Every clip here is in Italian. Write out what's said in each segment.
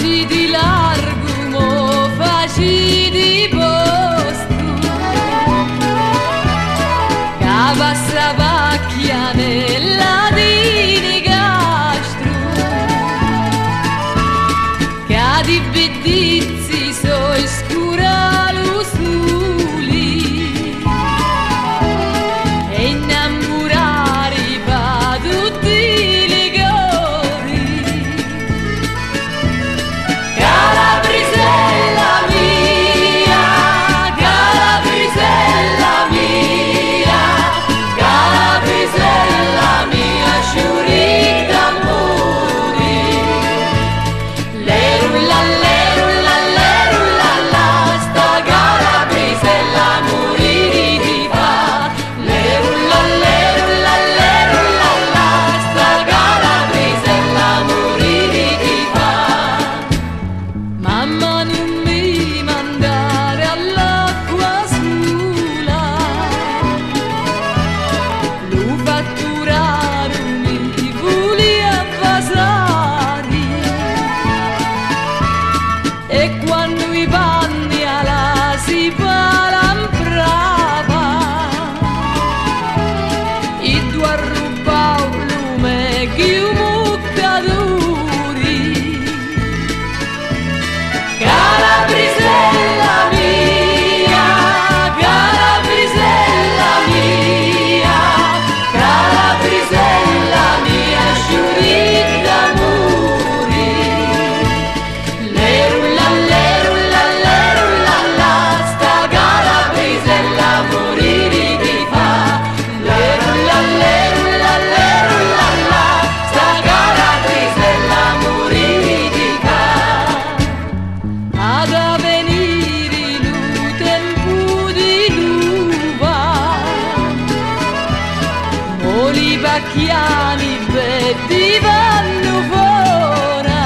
faci di largo, mo faci di posto, che passa pacchia nella di castro, che di bedizzi so scura lo suli e innamorare pa tutti i cori. Calabrisella mia, Calabrisella mia, Calabrisella mia, sciuri d'amori. Lerulla, lerulla, lerulla, la, sta Calabrisella morire di fa. Lerulla, lerulla, lerulla, la, sta Calabrisella morire di fa. Mamma non mi mandare all'acqua sola, lo fatturare mi volia basare, e quando i panni alla si palamprava, i due arrubau lume che muccaduri. Calabrisella mia, Calabrisella mia, Calabrisella mia, sciuri d'amori. Lerulla, lerulla, lerulla, la, sta Calabrisella morire di fa. Lerulla, lerulla, lerulla, la, sta Calabrisella morire di fa. Ad avvenire lo tempo di l'uva, mo li pacchiani betti vanno fora,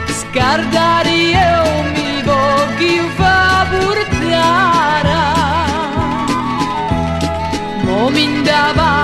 scardare io mi voglio fa portare, mo mi indava